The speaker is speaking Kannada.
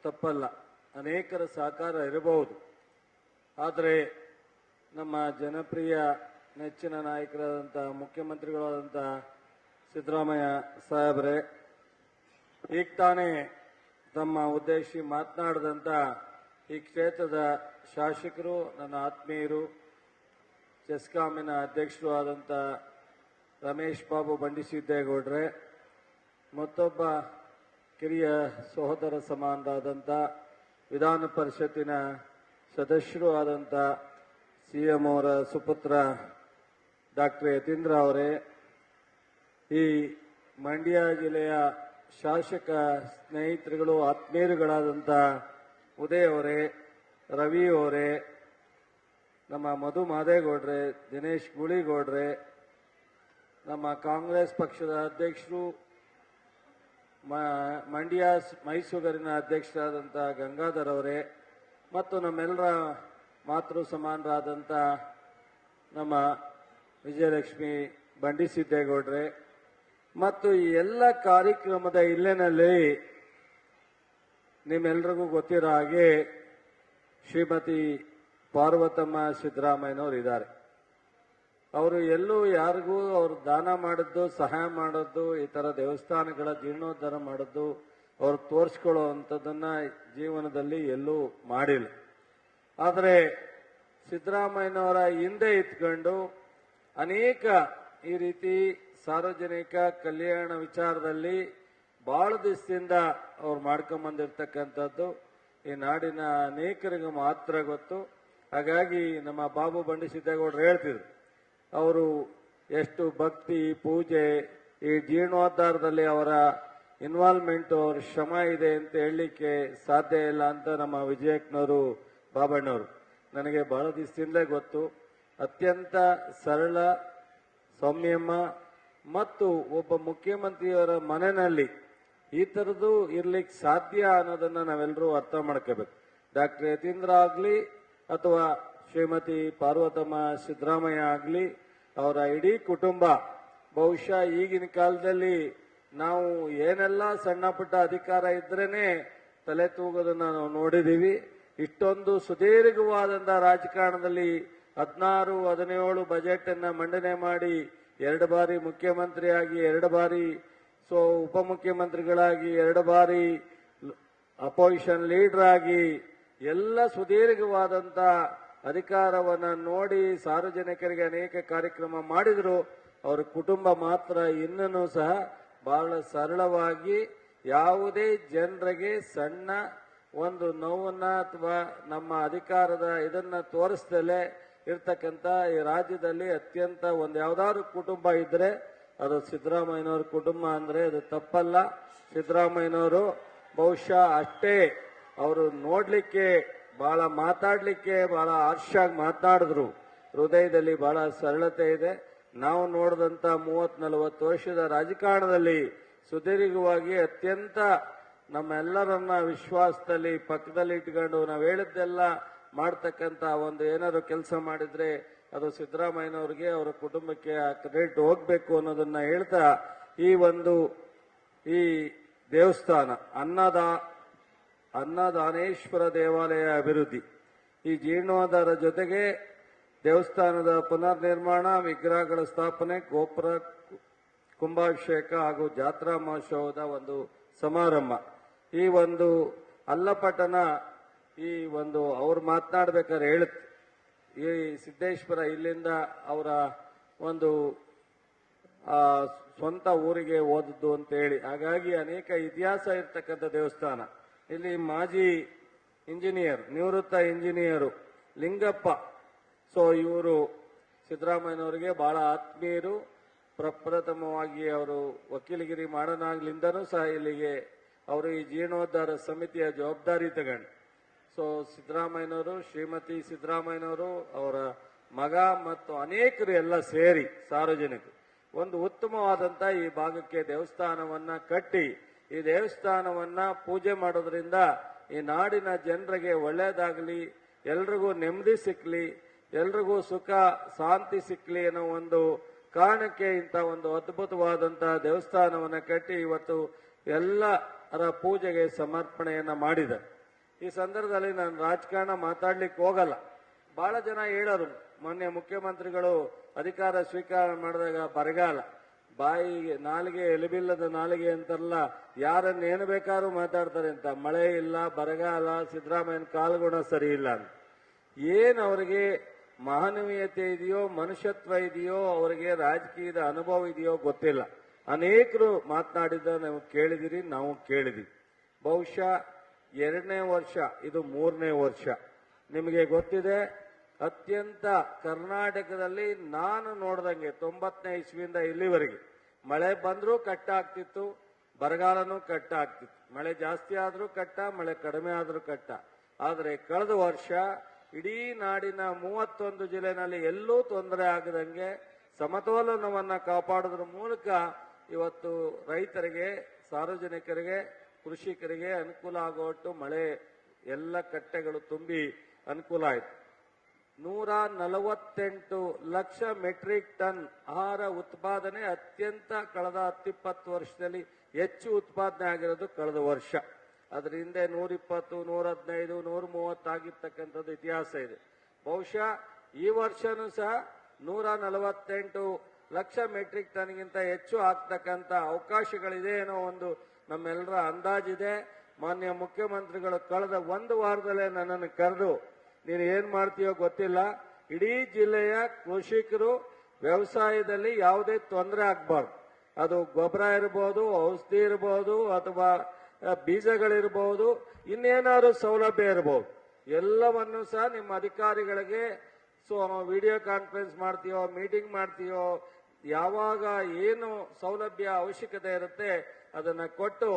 ತಪ್ಪಲ್ಲ, ಅನೇಕರ ಸಹಕಾರ ಇರಬಹುದು. ಆದರೆ ನಮ್ಮ ಜನಪ್ರಿಯ ನೆಚ್ಚಿನ ನಾಯಕರಾದಂಥ ಮುಖ್ಯಮಂತ್ರಿಗಳಾದಂಥ ಸಿದ್ದರಾಮಯ್ಯ ಸಾಹೇಬ್ರೆ ಈಗ ತಾನೇ ತಮ್ಮ ಉದ್ದೇಶಿ ಮಾತನಾಡಿದಂಥ ಈ ಕ್ಷೇತ್ರದ ಶಾಸಕರು, ನನ್ನ ಆತ್ಮೀಯರು, ಚೆಸ್ಕಾಮಿನ ಅಧ್ಯಕ್ಷರು ಆದಂಥ ರಮೇಶ್ ಬಾಬು ಬಂಡಿಸಿದ್ದೇಗೌಡ್ರೆ, ಮತ್ತೊಬ್ಬ ಕಿರಿಯ ಸಹೋದರ ಸಮಾನರಾದಂಥ ವಿಧಾನ ಪರಿಷತ್ತಿನ ಸದಸ್ಯರು ಆದಂಥ CM ಅವರ ಸುಪುತ್ರ ಡಾಕ್ಟರ್ ಯತೀಂದ್ರ ಅವರೇ, ಈ ಮಂಡ್ಯ ಜಿಲ್ಲೆಯ ಶಾಸಕ ಸ್ನೇಹಿತರುಗಳು, ಆತ್ಮೀಯರುಗಳಾದಂಥ ಉದಯ್ ಅವರೇ, ರವಿ ಅವರೇ, ನಮ್ಮ ಮಧು ಮಾದೇಗೌಡ್ರೆ, ದಿನೇಶ್ ಗುಳಿಗೌಡ್ರೆ, ನಮ್ಮ ಕಾಂಗ್ರೆಸ್ ಪಕ್ಷದ ಅಧ್ಯಕ್ಷರು, ಮಂಡ್ಯ ಮೈಸೂರಿನ ಅಧ್ಯಕ್ಷರಾದಂಥ ಗಂಗಾಧರ್ ಅವರೇ, ಮತ್ತು ನಮ್ಮೆಲ್ಲರ ಮಾತೃ ಸಮಾನರಾದಂಥ ನಮ್ಮ ವಿಜಯಲಕ್ಷ್ಮಿ ಬಂಡಿಸಿದ್ದೇಗೌಡ್ರೆ, ಮತ್ತು ಈ ಎಲ್ಲ ಕಾರ್ಯಕ್ರಮದ ಹಿನ್ನೆಲೆಯಲ್ಲಿ ನಿಮ್ಮೆಲ್ರಿಗೂ ಗೊತ್ತಿರೋ ಹಾಗೆ ಶ್ರೀಮತಿ ಪಾರ್ವತಮ್ಮ ಸಿದ್ದರಾಮಯ್ಯನವರು ಇದ್ದಾರೆ. ಅವರು ಎಲ್ಲೂ ಯಾರಿಗೂ ಅವರು ದಾನ ಮಾಡಿದ್ದು, ಸಹಾಯ ಮಾಡೋದು, ಈ ಥರ ದೇವಸ್ಥಾನಗಳ ಜೀರ್ಣೋದ್ಧಾರ ಮಾಡೋದು, ಅವ್ರು ತೋರಿಸ್ಕೊಳ್ಳೋ ಅಂಥದ್ದನ್ನು ಜೀವನದಲ್ಲಿ ಎಲ್ಲೂ ಮಾಡಿಲ್ಲ. ಆದರೆ ಸಿದ್ದರಾಮಯ್ಯನವರ ಹಿಂದೆ ಇತ್ಕೊಂಡು ಅನೇಕ ಈ ರೀತಿ ಸಾರ್ವಜನಿಕ ಕಲ್ಯಾಣ ವಿಚಾರದಲ್ಲಿ ಬಹಳ ದಿವಸದಿಂದ ಅವ್ರು ಮಾಡ್ಕೊಂಬಂದಿರ್ತಕ್ಕಂಥದ್ದು ಈ ನಾಡಿನ ಅನೇಕರಿಗೆ ಮಾತ್ರ ಗೊತ್ತು. ಹಾಗಾಗಿ ನಮ್ಮ ಬಾಬು ಬಂಡಿಸಿದ್ದೇಗೌಡರು ಹೇಳ್ತಿದ್ರು, ಅವರು ಎಷ್ಟು ಭಕ್ತಿ, ಪೂಜೆ, ಈ ಜೀರ್ಣೋದ್ಧಾರದಲ್ಲಿ ಅವರ ಇನ್ವಾಲ್ವ್ಮೆಂಟ್, ಅವ್ರ ಶ್ರಮ ಇದೆ ಅಂತ ಹೇಳಲಿಕ್ಕೆ ಸಾಧ್ಯ ಇಲ್ಲ ಅಂತ ನಮ್ಮ ವಿಜಯಕ್ಕನವರು, ಬಾಬಣ್ಣವರು ನನಗೆ ಬಹಳ ದಿವಸದಿಂದಲೇ ಗೊತ್ತು. ಅತ್ಯಂತ ಸರಳ, ಸಂಯಮ ಮತ್ತು ಒಬ್ಬ ಮುಖ್ಯಮಂತ್ರಿಯವರ ಮನೆಯಲ್ಲಿ ಈ ಥರದ್ದು ಇರ್ಲಿಕ್ಕೆ ಸಾಧ್ಯ ಅನ್ನೋದನ್ನ ನಾವೆಲ್ಲರೂ ಅರ್ಥ ಮಾಡ್ಕೋಬೇಕು. ಡಾಕ್ಟರ್ ಯತೀಂದ್ರ ಆಗಲಿ ಅಥವಾ ಶ್ರೀಮತಿ ಪಾರ್ವತಮ್ಮ ಸಿದ್ದರಾಮಯ್ಯ ಆಗಲಿ, ಅವರ ಇಡೀ ಕುಟುಂಬ ಬಹುಶಃ ಈಗಿನ ಕಾಲದಲ್ಲಿ ನಾವು ಏನೆಲ್ಲ ಸಣ್ಣ ಪುಟ್ಟ ಅಧಿಕಾರ ಇದ್ರೇನೆ ತಲೆ ತೂಗೋದನ್ನ ನಾವು ನೋಡಿದೀವಿ. ಇಷ್ಟೊಂದು ಸುದೀರ್ಘವಾದಂಥ ರಾಜಕಾರಣದಲ್ಲಿ 16-17 ಬಜೆಟ್ ಅನ್ನ ಮಂಡನೆ ಮಾಡಿ 2 ಬಾರಿ ಮುಖ್ಯಮಂತ್ರಿಯಾಗಿ, 2 ಬಾರಿ ಉಪಮುಖ್ಯಮಂತ್ರಿಗಳಾಗಿ, 2 ಬಾರಿ ಅಪೋಸಿಷನ್ ಲೀಡರ್ ಆಗಿ ಎಲ್ಲ ಸುದೀರ್ಘವಾದಂಥ ಅಧಿಕಾರವನ್ನ ನೋಡಿ ಸಾರ್ವಜನಿಕರಿಗೆ ಅನೇಕ ಕಾರ್ಯಕ್ರಮ ಮಾಡಿದ್ರು. ಅವರ ಕುಟುಂಬ ಮಾತ್ರ ಇನ್ನೂ ಸಹ ಬಹಳ ಸರಳವಾಗಿ ಯಾವುದೇ ಜನರಿಗೆ ಸಣ್ಣ ಒಂದು ನೋವನ್ನ ಅಥವಾ ನಮ್ಮ ಅಧಿಕಾರದ ಇದನ್ನ ತೋರಿಸ್ದಲೇ ಇರ್ತಕ್ಕಂಥ ಈ ರಾಜ್ಯದಲ್ಲಿ ಅತ್ಯಂತ ಒಂದು ಯಾವ್ದಾದ್ರು ಕುಟುಂಬ ಇದ್ರೆ ಅದು ಸಿದ್ದರಾಮಯ್ಯನವ್ರ ಕುಟುಂಬ ಅಂದ್ರೆ ಅದು ತಪ್ಪಲ್ಲ. ಸಿದ್ದರಾಮಯ್ಯನವರು ಬಹುಶಃ ಅಷ್ಟೇ ಅವರು ನೋಡ್ಲಿಕ್ಕೆ ಬಹಳ ಮಾತಾಡ್ಲಿಕ್ಕೆ ಬಹಳ ಆರ್ಷಾಗಿ ಮಾತನಾಡಿದ್ರು, ಹೃದಯದಲ್ಲಿ ಬಹಳ ಸರಳತೆ ಇದೆ. ನಾವು ನೋಡಿದಂತ 30-40 ವರ್ಷದ ರಾಜಕಾರಣದಲ್ಲಿ ಸುದೀರ್ಘವಾಗಿ ಅತ್ಯಂತ ನಮ್ಮೆಲ್ಲರನ್ನ ವಿಶ್ವಾಸದಲ್ಲಿ ಪಕ್ಕದಲ್ಲಿ ಇಟ್ಕೊಂಡು ನಾವು ಹೇಳಿದ್ದೆಲ್ಲ ಮಾಡ್ತಕ್ಕಂಥ ಒಂದು ಏನಾದ್ರು ಕೆಲಸ ಮಾಡಿದ್ರೆ ಅದು ಸಿದ್ದರಾಮಯ್ಯನವ್ರಿಗೆ, ಅವರ ಕುಟುಂಬಕ್ಕೆ ಆ ಕ್ರೆಡಿಟ್ ಹೋಗ್ಬೇಕು ಅನ್ನೋದನ್ನ ಹೇಳ್ತಾ, ಈ ದೇವಸ್ಥಾನ ಅನ್ನದಾನೇಶ್ವರ ದೇವಾಲಯ ಅಭಿವೃದ್ಧಿ, ಈ ಜೀರ್ಣೋದ್ಧಾರ ಜೊತೆಗೆ ದೇವಸ್ಥಾನದ ಪುನರ್ ನಿರ್ಮಾಣ, ವಿಗ್ರಹಗಳ ಸ್ಥಾಪನೆ, ಗೋಪುರ ಕುಂಭಾಭಿಷೇಕ ಹಾಗೂ ಜಾತ್ರಾ ಮಹೋತ್ಸವದ ಒಂದು ಸಮಾರಂಭ, ಈ ಒಂದು ಅಲ್ಲಪಟ್ಟಣ, ಈ ಒಂದು ಅವ್ರು ಮಾತನಾಡ್ಬೇಕಾದ್ರೆ ಹೇಳುತ್ತೆ, ಈ ಸಿದ್ದೇಶ್ವರ ಇಲ್ಲಿಂದ ಅವರ ಒಂದು ಸ್ವಂತ ಊರಿಗೆ ಹೋದದ್ದು ಅಂತ ಹೇಳಿ. ಹಾಗಾಗಿ ಅನೇಕ ಇತಿಹಾಸ ಇರ್ತಕ್ಕಂಥ ದೇವಸ್ಥಾನ. ಇಲ್ಲಿ ಮಾಜಿ ಇಂಜಿನಿಯರ್, ನಿವೃತ್ತ ಇಂಜಿನಿಯರು ಲಿಂಗಪ್ಪ, ಇವರು ಸಿದ್ದರಾಮಯ್ಯನವರಿಗೆ ಬಹಳ ಆತ್ಮೀಯರು. ಪ್ರಪ್ರಥಮವಾಗಿ ಅವರು ವಕೀಲಗಿರಿ ಮಾಡೋನಾಗ್ಲಿಂದನೂ ಸಹ ಇಲ್ಲಿಗೆ ಅವರು ಈ ಜೀರ್ಣೋದ್ಧಾರ ಸಮಿತಿಯ ಜವಾಬ್ದಾರಿ ತಗೊಂಡು ಸಿದ್ದರಾಮಯ್ಯನವರು, ಶ್ರೀಮತಿ ಸಿದ್ದರಾಮಯ್ಯನವರು, ಅವರ ಮಗ ಮತ್ತು ಅನೇಕರು ಎಲ್ಲ ಸೇರಿ ಸಾರ್ವಜನಿಕರು ಒಂದು ಉತ್ತಮವಾದಂತ ಈ ಭಾಗಕ್ಕೆ ದೇವಸ್ಥಾನವನ್ನ ಕಟ್ಟಿ, ಈ ದೇವಸ್ಥಾನವನ್ನ ಪೂಜೆ ಮಾಡೋದ್ರಿಂದ ಈ ನಾಡಿನ ಜನರಿಗೆ ಒಳ್ಳೆಯದಾಗಲಿ, ಎಲ್ರಿಗೂ ನೆಮ್ಮದಿ ಸಿಕ್ಕಲಿ, ಎಲ್ರಿಗೂ ಸುಖ ಶಾಂತಿ ಸಿಕ್ಕಲಿ ಅನ್ನೋ ಒಂದು ಕಾರಣಕ್ಕೆ ಇಂಥ ಒಂದು ಅದ್ಭುತವಾದಂತಹ ದೇವಸ್ಥಾನವನ್ನ ಕಟ್ಟಿ ಇವತ್ತು ಎಲ್ಲ ಅದರ ಪೂಜೆಗೆ ಸಮರ್ಪಣೆಯನ್ನ ಮಾಡಿದೆ. ಈ ಸಂದರ್ಭದಲ್ಲಿ ನಾನು ರಾಜಕಾರಣ ಮಾತಾಡ್ಲಿಕ್ಕೆ ಹೋಗಲ್ಲ. ಬಹಳ ಜನ ಹೇಳೋರು, ಮೊನ್ನೆ ಮುಖ್ಯಮಂತ್ರಿಗಳು ಅಧಿಕಾರ ಸ್ವೀಕಾರ ಮಾಡಿದಾಗ ಬರಗಾಲ, ಬಾಯಿಗೆ ನಾಲಿಗೆ ಎಲೆಬಿಲ್ಲದ ನಾಲಿಗೆ ಅಂತಾರಲ್ಲ, ಯಾರನ್ನ ಏನು ಬೇಕಾದ್ರೂ ಮಾತಾಡ್ತಾರೆ ಅಂತ. ಮಳೆ ಇಲ್ಲ, ಬರಗಾಲ, ಸಿದ್ದರಾಮಯ್ಯನ ಕಾಲ್ಗುಣ ಸರಿ ಇಲ್ಲ ಅಂತ. ಏನ್ ಅವರಿಗೆ ಮಾನವೀಯತೆ ಇದೆಯೋ, ಮನುಷ್ಯತ್ವ ಇದೆಯೋ, ಅವರಿಗೆ ರಾಜಕೀಯದ ಅನುಭವ ಇದೆಯೋ ಗೊತ್ತಿಲ್ಲ. ಅನೇಕರು ಮಾತನಾಡಿದ ನಾವು ಕೇಳಿದಿರಿ, ನಾವು ಕೇಳಿದಿವಿ. ಬಹುಶಃ 2ನೇ ವರ್ಷ, ಇದು 3ನೇ ವರ್ಷ. ನಿಮಗೆ ಗೊತ್ತಿದೆ, ಅತ್ಯಂತ ಕರ್ನಾಟಕದಲ್ಲಿ ನಾನು ನೋಡ್ದಂಗೆ 90ನೇ ಇಸ್ವಿಯಿಂದ ಇಲ್ಲಿವರೆಗೆ ಮಳೆ ಬಂದ್ರೂ ಕಟ್ಟ ಆಗ್ತಿತ್ತು, ಬರಗಾಲನೂ ಕಟ್ಟ ಆಗ್ತಿತ್ತು. ಮಳೆ ಜಾಸ್ತಿ ಆದ್ರೂ ಕಟ್ಟ, ಮಳೆ ಕಡಿಮೆ ಆದ್ರೂ ಕಟ್ಟ. ಆದರೆ ಕಳೆದ ವರ್ಷ ಇಡೀ ನಾಡಿನ 31 ಜಿಲ್ಲೆನಲ್ಲಿ ಎಲ್ಲೂ ತೊಂದರೆ ಆಗದಂಗೆ ಸಮತೋಲನವನ್ನ ಕಾಪಾಡೋದ್ರ ಮೂಲಕ ಇವತ್ತು ರೈತರಿಗೆ, ಸಾರ್ವಜನಿಕರಿಗೆ, ಕೃಷಿಕರಿಗೆ ಅನುಕೂಲ ಆಗುವಟ್ಟು ಮಳೆ ಎಲ್ಲ ಕಟ್ಟೆಗಳು ತುಂಬಿ ಅನುಕೂಲ ಆಯಿತು. 148 ಲಕ್ಷ ಮೆಟ್ರಿಕ್ ಟನ್ ಆಹಾರ ಉತ್ಪಾದನೆ ಅತ್ಯಂತ ಕಳೆದ 10-20 ವರ್ಷದಲ್ಲಿ ಹೆಚ್ಚು ಉತ್ಪಾದನೆ ಆಗಿರೋದು ಕಳೆದ ವರ್ಷ. ಅದರ ಹಿಂದೆ 120, 115, 130 ಆಗಿರ್ತಕ್ಕಂಥದ್ದು ಇತಿಹಾಸ ಇದೆ. ಬಹುಶಃ ಈ ವರ್ಷನೂ ಸಹ 148 ಲಕ್ಷ ಮೆಟ್ರಿಕ್ ಟನ್ಗಿಂತ ಹೆಚ್ಚು ಆಗ್ತಕ್ಕಂಥ ಅವಕಾಶಗಳಿದೆ ಅನ್ನೋ ಒಂದು ನಮ್ಮೆಲ್ಲರ ಅಂದಾಜಿದೆ. ಮಾನ್ಯ ಮುಖ್ಯಮಂತ್ರಿಗಳು ಕಳೆದ 1 ವಾರದಲ್ಲೇ ನನ್ನನ್ನು ಕರೆದು, ನೀನು ಏನ್ ಮಾಡ್ತೀಯೋ ಗೊತ್ತಿಲ್ಲ, ಇಡೀ ಜಿಲ್ಲೆಯ ಕೃಷಿಕರು ವ್ಯವಸಾಯದಲ್ಲಿ ಯಾವುದೇ ತೊಂದರೆ ಆಗಬಾರ್ದು. ಅದು ಗೊಬ್ಬರ ಇರಬಹುದು, ಔಷಧಿ ಇರಬಹುದು, ಅಥವಾ ಬೀಜಗಳಿರಬಹುದು, ಇನ್ನೇನಾದ್ರು ಸೌಲಭ್ಯ ಇರಬಹುದು, ಎಲ್ಲವನ್ನು ಸಹ ನಿಮ್ಮ ಅಧಿಕಾರಿಗಳಿಗೆ ವಿಡಿಯೋ ಕಾನ್ಫರೆನ್ಸ್ ಮಾಡ್ತೀಯೋ, ಮೀಟಿಂಗ್ ಮಾಡ್ತೀಯೋ, ಯಾವಾಗ ಏನು ಸೌಲಭ್ಯ ಅವಶ್ಯಕತೆ ಇರುತ್ತೆ ಅದನ್ನ ಕೊಟ್ಟು